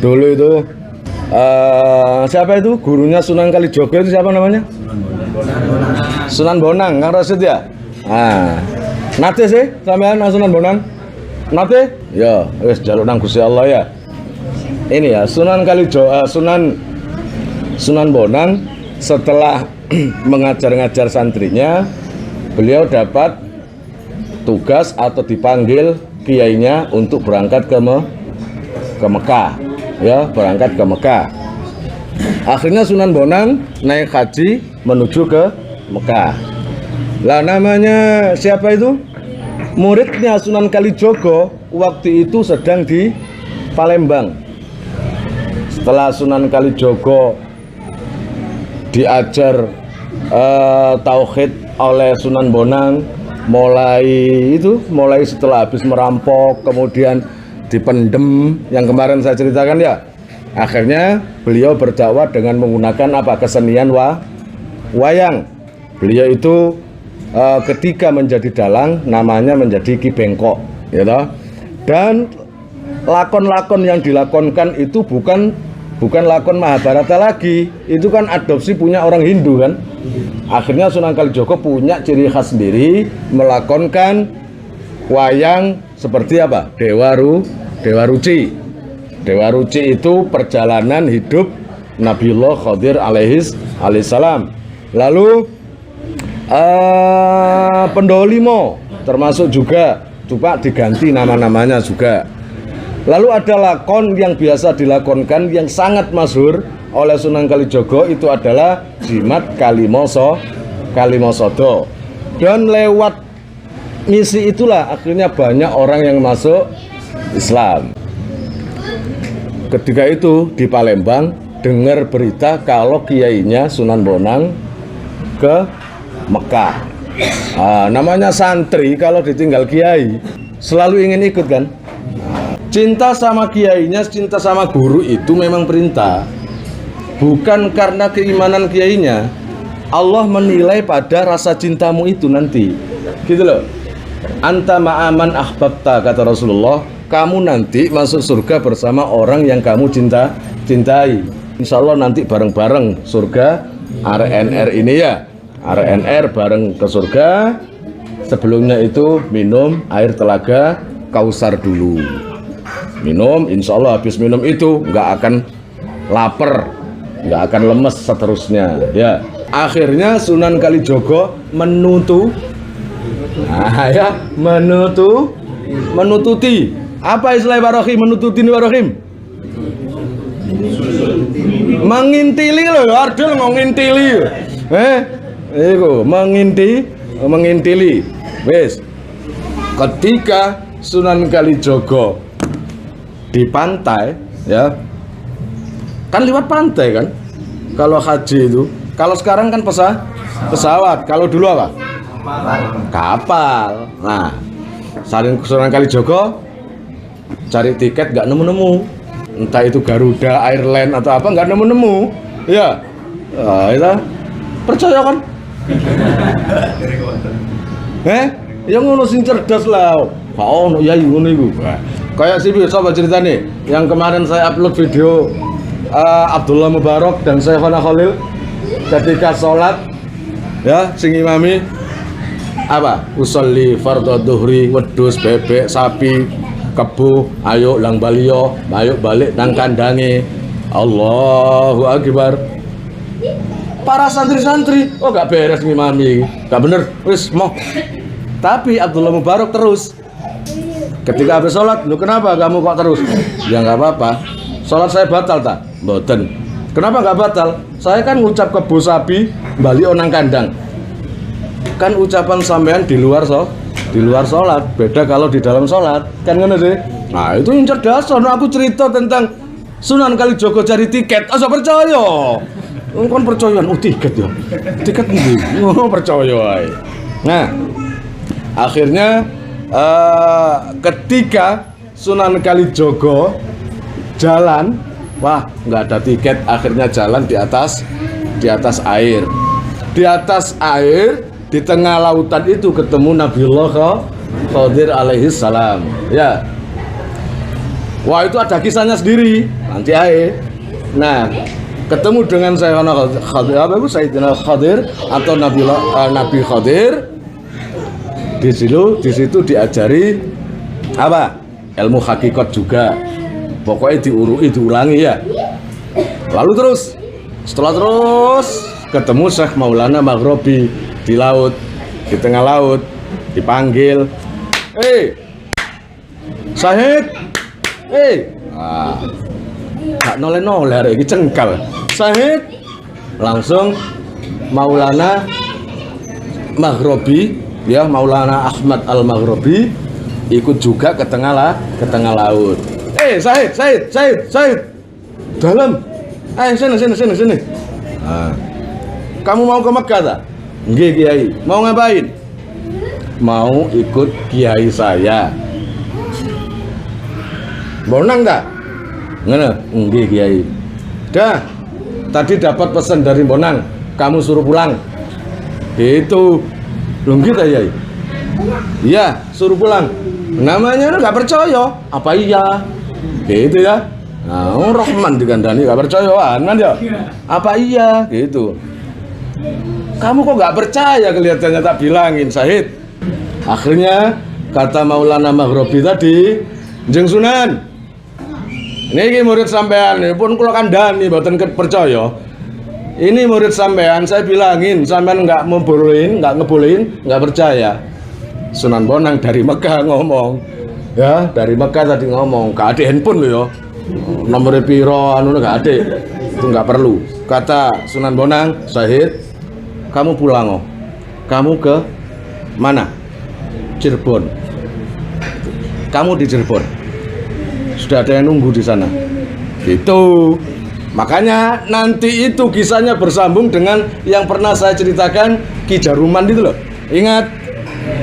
Dulu itu siapa itu gurunya Sunan Kalijogo itu siapa namanya? Sunan Bonang, Kang Rasid ya. Nate sih sampean nang Sunan Bonang. Nate? Ya, wis jaluk nang Gusti Allah ya. Ini ya Sunan Kalijogo, Sunan Bonang setelah mengajar-ngajar santrinya, beliau dapat tugas atau dipanggil kiainya untuk berangkat ke Mekah, ya, berangkat ke Mekah. Akhirnya Sunan Bonang naik haji menuju ke Mekah. Lah namanya siapa itu? Muridnya Sunan Kalijogo waktu itu sedang di Palembang. Setelah Sunan Kalijogo diajar tauhid oleh Sunan Bonang, mulai setelah habis merampok kemudian dipendem yang kemarin saya ceritakan ya. Akhirnya beliau berdakwah dengan menggunakan kesenian wayang. Beliau itu ketika menjadi dalang namanya menjadi Ki Bengkok, ya toh. Dan lakon-lakon yang dilakonkan itu bukan lakon Mahabharata lagi, itu kan adopsi punya orang Hindu kan. Akhirnya Sunan Kalijogo punya ciri khas sendiri melakonkan wayang seperti apa? Dewa Ruci. Dewa Ruci itu perjalanan hidup Nabiullah Khadir alaihissalam. Lalu Pendolimo termasuk juga, coba diganti nama-namanya juga. Lalu ada lakon yang biasa dilakonkan yang sangat masyhur oleh Sunan Kalijogo, itu adalah Jimat Kalimosodo. Dan lewat misi itulah akhirnya banyak orang yang masuk Islam. Ketika itu di Palembang dengar berita kalau kiainya Sunan Bonang ke Mekah. Namanya santri kalau ditinggal kiai selalu ingin ikut kan. Cinta sama kiainya, cinta sama guru itu memang perintah, bukan karena keimanan kiainya. Allah menilai pada rasa cintamu itu nanti, gitu loh. Anta ma'aman ahbabta, kata Rasulullah, kamu nanti masuk surga bersama orang yang kamu cintai. Insya Allah nanti bareng-bareng surga RNR ini ya. RNR bareng ke surga. Sebelumnya itu minum air telaga Kausar dulu. Minum, insya Allah habis minum itu nggak akan lapar, nggak akan lemes seterusnya ya. Akhirnya Sunan Kalijogo menututi. Apa istilah Pak Rohim? Menututi ini Pak Rohim? Mengintili loh, Ardil ngintili. Itu mengintili. Wes. Ketika Sunan Kalijogo di pantai, ya, kan lewat pantai kan? Kalau haji itu, kalau sekarang kan pesawat. Kalau dulu apa? Kapal. Nah, Sunan Kalijogo cari tiket nggak nemu-nemu, entah itu Garuda, Airline atau apa, nggak nemu-nemu, ya. Itu percaya kan? Yang ngono sing cerdas lah. Ono ya ngono iku. Kayak sih coba cerita nih, yang kemarin saya upload video Abdullah Mubarak dan Syekhona Khalil ketika sholat, ya, sing imami apa? Usolli fardhu dhuhri wedhus bebek sapi kebu, ayo lang baliyo, ayo balik nang kandange. Allahu Akbar. Para santri-santri, oh gak beres nih mami, gak bener, wis mau. Tapi Abdullah Mubarak terus. Ketika habis sholat, lu kenapa kamu kok terus? Ya nggak apa-apa, sholat saya batal tak? Mboten. Kenapa nggak batal? Saya kan ngucap kebu sapi, bali onang kandang. Kan ucapan sampean di luar sholat, beda kalau di dalam sholat, kan ngono sih. Nah itu yang cerdas. Aku cerita tentang Sunan Kalijogo cari tiket, asa percaya. Kan percaya, tiket ya, tiket ini, percaya. Nah, akhirnya ketika Sunan Kalijogo jalan, wah nggak ada tiket, akhirnya jalan di atas air. Di atas air, di tengah lautan itu ketemu Nabiullah Khadir alaihissalam. Ya, Wah, itu ada kisahnya sendiri. Nanti aja. Nah, ketemu dengan Sayyidina Khadir, apa itu Sayyidina Khadir atau Nabi Khadir. Di situ diajari apa? Ilmu hakikat juga. Pokoknya diulangi ya. Lalu setelah ketemu Syekh Maulana Maghribi di laut, di tengah laut, dipanggil, Syahid, gak noleh hari ini cengkal, Syahid, langsung Maulana Maghribi, ya Maulana Ahmad Al-Maghribi ikut juga ke tengah laut. Syahid, dalam, sini. Nah, kamu mau ke Mekah tak? Nggih Kiai. Mau ngapain? Mau ikut Kiai saya. Bonang tak? Ngene, nggih Kiai. Dah. Tadi dapat pesan dari Bonang, kamu suruh pulang. Gitu. Belum kita Kiai. Iya, suruh pulang. Namanya enggak percaya. Apa iya? Gitu ya. Nah, Rahman digandani gak percayaan kan ya? Apa iya? Gitu. Kamu kok gak percaya kelihatannya tak bilangin Syahid. Akhirnya kata Maulana Maghribi tadi, Jeng Sunan, ini murid sampean pun kula kandhani mboten percaya. Ini murid sampean saya bilangin sampean nggak ngebolehin, nggak percaya. Sunan Bonang dari Mekah ngomong, ya dari Mekah tadi ngomong, gak ada handphone loh ya. Nomornya piro anu gak ada, itu nggak perlu. Kata Sunan Bonang, Syahid, kamu pulang kamu ke mana? Cirebon. Kamu di Cirebon. Sudah ada yang nunggu di sana. Gitu. Makanya nanti itu kisahnya bersambung dengan yang pernah saya ceritakan Ki Jaruman itu loh. Ingat?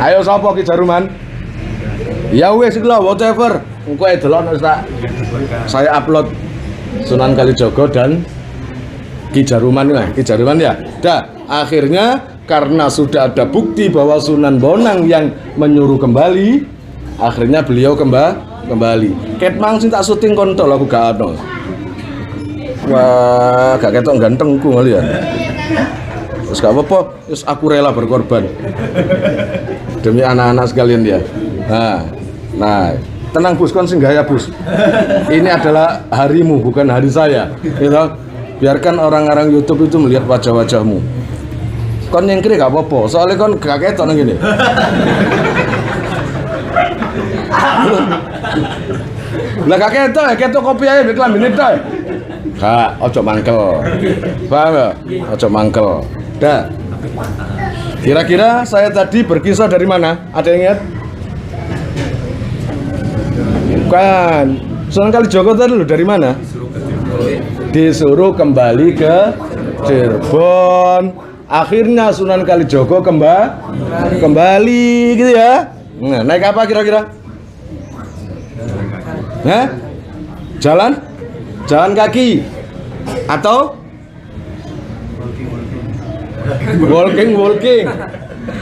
Ayo sapa Ki Jaruman? Ya wes lho whatever. Engko delok saya upload Sunan Kalijogo dan Ki Jaruman ya. Dah, akhirnya karena sudah ada bukti bahwa Sunan Bonang yang menyuruh kembali, akhirnya beliau kembali. Ket mang sing tak syuting kontol aku gak ono. Wah, gak ketok gantengku kali ya. Terus gak apa-apa, terus aku rela berkorban demi anak-anak sekalian dia. Nah, tenang Bus, kon sing gaya Bus. Ini adalah harimu, bukan hari saya. Gitu. Biarkan orang-orang YouTube itu melihat wajah-wajahmu. Kon nyengkri gak apa-apa, soalnya kon gak ketok nang ngene. Lah gak ketok kopi aja bikin lambene tok. Kak, ojo mangkel. Paham ya? Ojo mangkel. Dah. Kira-kira saya tadi berkisah dari mana? Ada yang ingat? Bukan. Sunan Kalijogo tadi lu dari mana? Disuruh kembali ke Cirebon. Akhirnya Sunan Kalijogo kembali gitu ya. Nah, naik apa kira-kira? Jalan kaki atau walking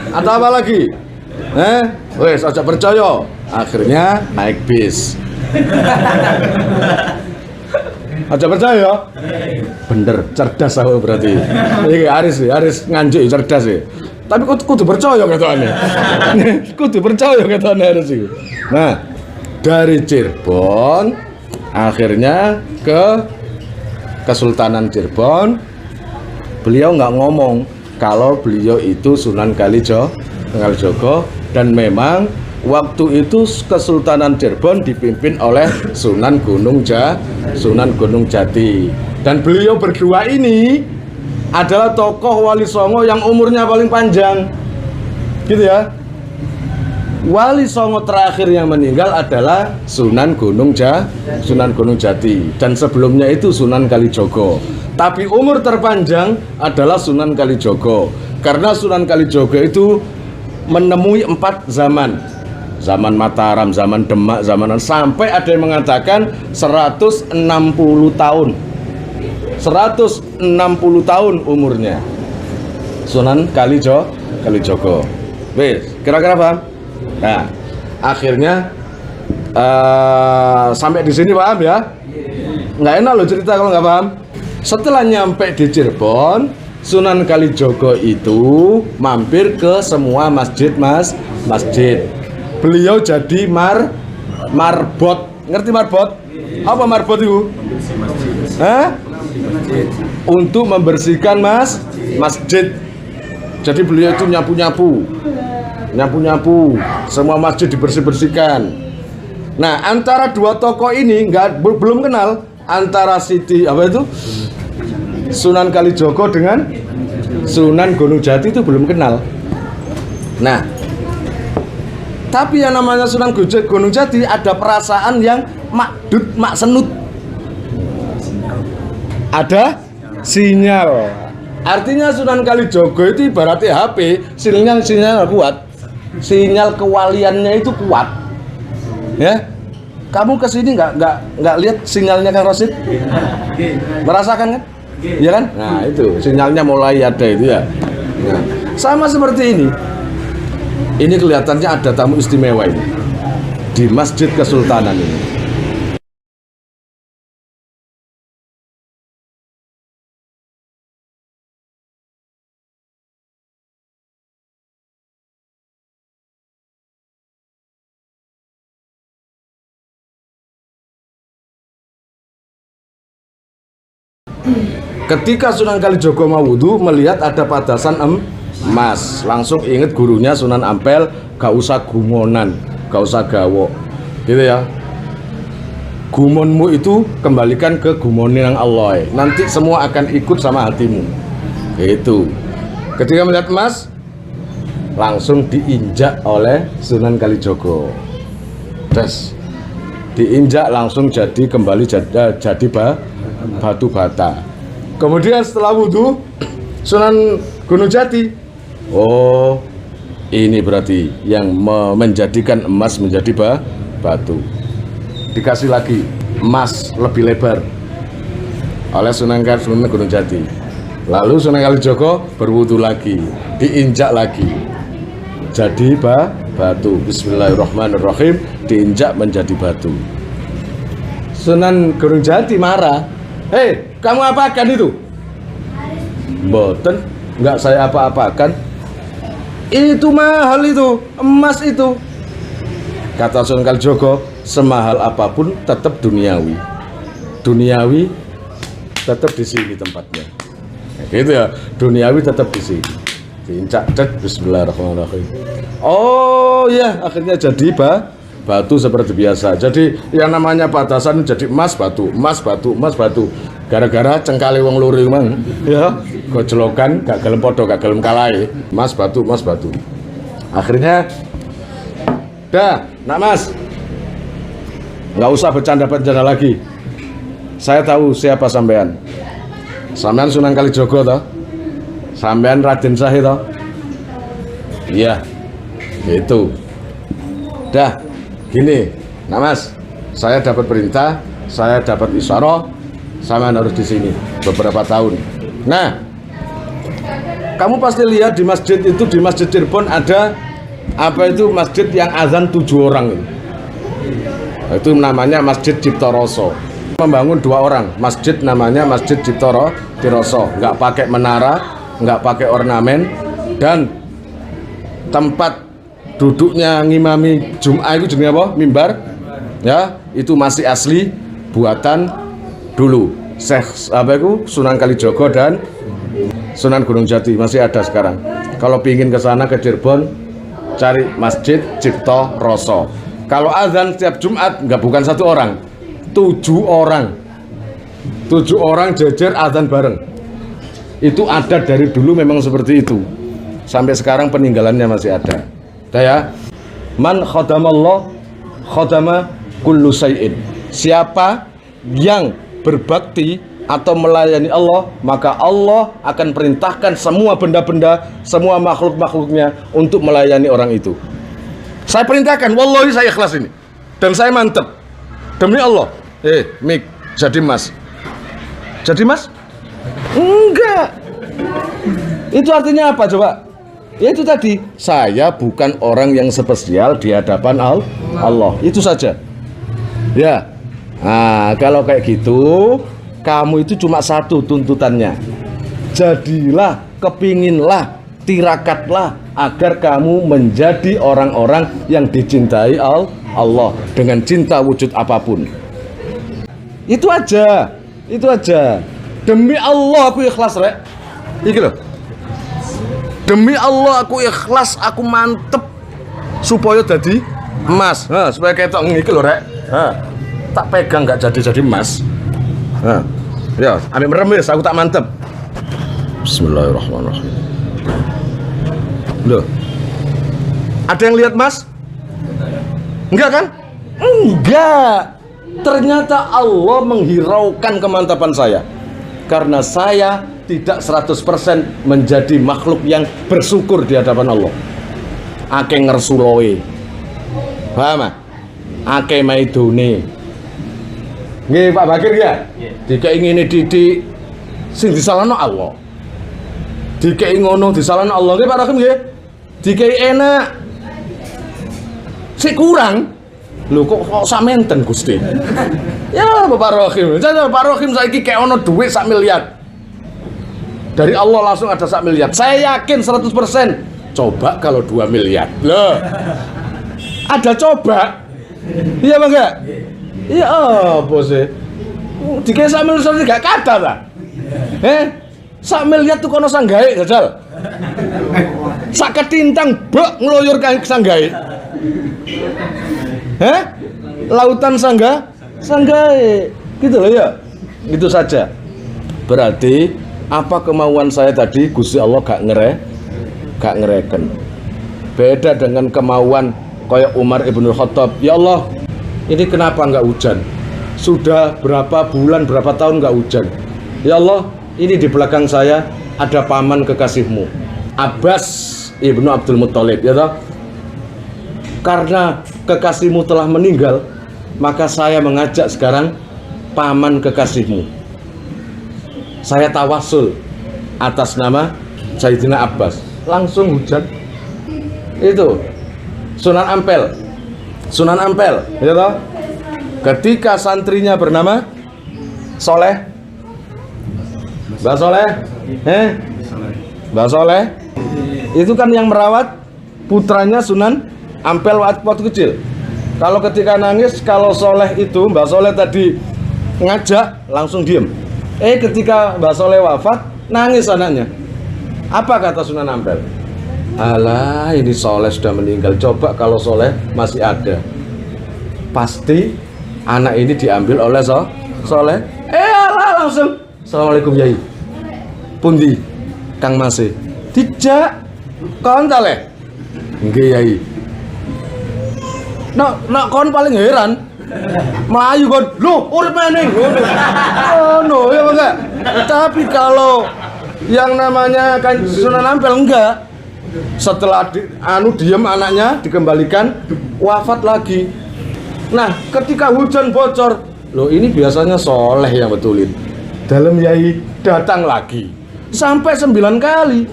atau apa lagi? Wes aja percaya. Akhirnya naik bis. Aja percaya? Bener, cerdas aku berarti. Iki Aris nganjuk cerdas sih. Tapi kudu percaya ketokane. Kudu percaya ketokane Aris iki. Nah, dari Cirebon akhirnya ke Kesultanan Cirebon. Beliau nggak ngomong kalau beliau itu Sunan Kalijogo, dan memang waktu itu Kesultanan Cirebon dipimpin oleh Sunan Gunung Jati, dan beliau berdua ini adalah tokoh Wali Songo yang umurnya paling panjang gitu ya. Wali Songo terakhir yang meninggal adalah Sunan Gunung Jati, dan sebelumnya itu Sunan Kalijogo. Tapi umur terpanjang adalah Sunan Kalijogo, karena Sunan Kalijogo itu menemui 4 zaman. Zaman Mataram, zaman Demak, sampai ada yang mengatakan 160 tahun. 160 tahun umurnya Sunan Kalijogo. Wes, kira-kira paham? Nah, akhirnya Sampai di sini paham ya? Nggak enak loh cerita kalau nggak paham. Setelah nyampe di Cirebon, Sunan Kalijogo itu mampir ke semua masjid. Beliau jadi marbot. Ngerti marbot? Apa marbot itu? Hah? Untuk membersihkan masjid. Jadi beliau itu nyapu-nyapu, semua masjid dibersihkan. Nah, antara dua tokoh ini belum kenal, antara Sunan Kalijogo dengan Sunan Gunung Jati itu belum kenal. Nah, tapi yang namanya Sunan Gunung Jati ada perasaan yang maksenut. Ada sinyal. Artinya Sunan Kalijogo itu ibaratnya HP, sinyal kuat. Sinyal kewaliannya itu kuat. Ya. Kamu kesini nggak lihat sinyalnya Kang Rosid? Merasakan kan? Iya kan? Nah, itu sinyalnya mulai ada itu ya. Nah, sama seperti ini. Ini kelihatannya ada tamu istimewa ini di Masjid Kesultanan ini. Ketika Sunan Kalijogo mau wudhu, melihat ada padasan emas, langsung inget gurunya Sunan Ampel, gak usah gumonan, gak usah gawo, gitu ya. Gumonmu itu kembalikan ke gumonin yang Allah, nanti semua akan ikut sama hatimu. Itu. Ketika melihat emas, langsung diinjak oleh Sunan Kalijogo. Diinjak langsung kembali jadi batu bata. Kemudian setelah wudhu, Sunan Gunung Jati, oh ini berarti yang menjadikan emas menjadi batu. Dikasih lagi emas lebih lebar oleh Sunan Gunung Jati. Lalu Sunan Kalijogo berwudhu lagi, diinjak lagi jadi batu. Bismillahirrahmanirrahim, diinjak menjadi batu. Sunan Gunung Jati marah. Hei, kamu apakan itu? Mboten, nggak saya apa-apakan. Itu mahal itu, emas itu. Kata Sunan Kalijogo, semahal apapun tetap duniawi. Duniawi tetap di sini tempatnya. Gitu ya, duniawi tetap di sini. Diincak, bismillahirrahmanirrahim. Oh ya, akhirnya jadi batu seperti biasa. Jadi yang namanya patasan jadi emas batu. Gara-gara cengkale wong loro mang, ya, gojlokan gak gelem podo, gak gelem kalahe. Emas batu. Akhirnya nak Mas, nggak usah bercanda lagi. Saya tahu siapa sampean. Sampean Sunan Kalijogo toh? Sampean Raden Sahih toh? Iya. Itu. Gini, nah Mas, saya dapat perintah, saya dapat isyarah, sampean harus di sini beberapa tahun. Nah, kamu pasti lihat di masjid itu, di Masjid Cirebon ada masjid yang azan 7 orang itu namanya Masjid Cipto Roso. Membangun 2 orang, masjid namanya Masjid Cipto Roso, nggak pakai menara, nggak pakai ornamen, dan tempat duduknya ngimami Jum'ah itu jenis apa? Mimbar. Ya, itu masih asli buatan dulu. Sunan Kalijogo dan Sunan Gunung Jati masih ada sekarang. Kalau pingin ke sana ke Cirebon, cari Masjid Cipto Roso. Kalau azan setiap Jumat bukan 1 orang, 7 orang. 7 orang jejer azan bareng. Itu ada dari dulu memang seperti itu. Sampai sekarang peninggalannya masih ada. Ya, man khadamallah khadama kullu syai'in. Siapa yang berbakti atau melayani Allah, maka Allah akan perintahkan semua benda-benda, semua makhluk-makhluknya untuk melayani orang itu. Saya perintahkan, wallahi saya ikhlas ini, dan saya mantep demi Allah. Mik, jadi mas? Enggak. Itu artinya apa coba? Ya itu tadi, saya bukan orang yang spesial di hadapan Allah. Itu saja. Ya. Nah, kalau kayak gitu, kamu itu cuma satu tuntutannya. Jadilah, kepinginlah, tirakatlah agar kamu menjadi orang-orang yang dicintai Allah dengan cinta wujud apapun. Itu aja. Itu aja. Demi Allah aku ikhlas, Rek. Iki loh. Demi Allah aku ikhlas, aku mantep supaya jadi emas. Nah, supaya ketok iki lho, Rek. Nah, tak pegang nggak jadi emas. Nah, ya, ambil meremis aku tak mantep. Bismillahirrahmanirrahim. Loh. Ada yang lihat, Mas? Enggak kan? Enggak. Ternyata Allah menghiraukan kemantapan saya. Karena saya tidak 100% menjadi makhluk yang bersyukur di hadapan Allah. Ake ngersuloe. Paham? Ake maidone. Nggih Pak Bakir ya? Dikei ngene didik sing disalahno Allah. Dikei ngono disalahno Allah. Nggih Pak Rahim nggih. Dikei enak. Sik kurang. Lho kok samenten Gusti? Ya Bapak Rahim. Jadi Pak Rahim saiki kek ono duit 1 miliar. Dari Allah langsung ada 1 miliar. Saya yakin 100%. Coba kalau 2 miliar. Loh. Ada coba. Iya Bang enggak? Iya apa sih? Dikei 1 miliar gak kada ta? 1 miliar tuh kono sanggae jajal. Sak ketintang bok ngloyor kae sanggae. Lautan sanggae. Gitu loh ya. Gitu saja. Berarti apa kemauan saya tadi Gusti Allah gak ngereken. Beda dengan kemauan kayak Umar ibn Khattab. Ya Allah, ini kenapa nggak hujan? Sudah berapa bulan, berapa tahun nggak hujan? Ya Allah, ini di belakang saya ada paman kekasihmu, Abbas ibnu Abdul Muttalib, ya toh? Karena kekasihmu telah meninggal, maka saya mengajak sekarang paman kekasihmu. Saya tawasul atas nama Sayyidina Abbas. Langsung hujan. Itu Sunan Ampel, ya toh? Ketika santrinya bernama Soleh, Mbah Soleh, Mbah Soleh, itu kan yang merawat putranya Sunan Ampel waktu kecil. Kalau ketika nangis, kalau Soleh itu Mbah Soleh tadi ngajak langsung diem. Ketika Mbah Soleh wafat, nangis anaknya. Apa kata Sunan Ampel? Alah, ini Soleh sudah meninggal. Coba kalau Soleh masih ada, pasti anak ini diambil oleh Soleh. Alah langsung. Assalamualaikum Yai. Pundi Kang Masih? Tidak. Kon ta le? Nggih Yai. Nak kon paling heran. Melayu kon. Loh, urip meneh. Oh no, ya enggak. Tapi kalau yang namanya kan Sunan Ampel enggak. Setelah diem anaknya dikembalikan, wafat lagi. Nah, ketika hujan bocor, loh ini biasanya Soleh yang betulin. Dalam Yai datang lagi sampai 9 kali.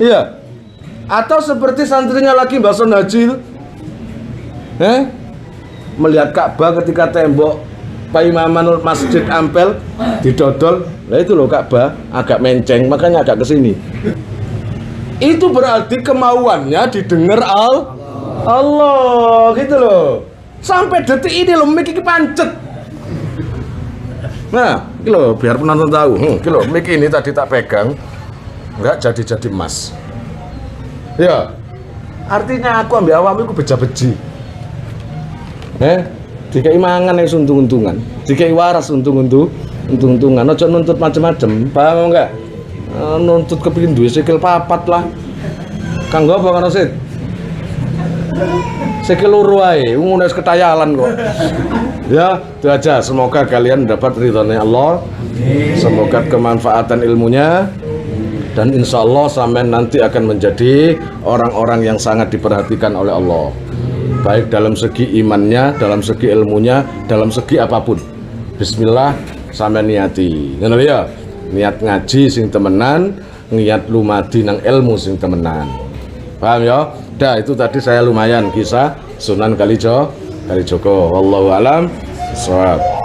Iya. Atau seperti santrinya lagi Mbah Son Haji, melihat Ka'bah ketika tembok Paimaman Masjid Ampel didodol. Nah itu loh Ka'bah agak menceng, makanya agak kesini. Itu berarti kemauannya didengar Allah gitu loh. Sampai detik ini loh mic ini pancet. Nah, ini loh biar penonton tahu. Ini loh mic ini tadi tak pegang enggak jadi emas. Ya. Artinya aku ambil awam itu beja-beji. Dikai mangan yang untung-untungan, dikai waras untung-untungan. Ojo nuntut macem-macem, paham enggak? Nuntut kepingin duit sikil papat lah. Kanggo apa kan Sid? Sikil loro ae, ngono wis ketayalan kok. Ya, itu aja. Semoga kalian dapat ridhonya Allah. Semoga kemanfaatan ilmunya, dan insya Allah sampean nanti akan menjadi orang-orang yang sangat diperhatikan oleh Allah. Baik dalam segi imannya, dalam segi ilmunya, dalam segi apapun. Bismillah sampean niati. Ngono ya. Niat ngaji sing temenan, niat lumadi nang ilmu sing temenan. Paham ya? Dah itu tadi saya lumayan kisah Sunan Kalijogo. Wallahu alam. Swat.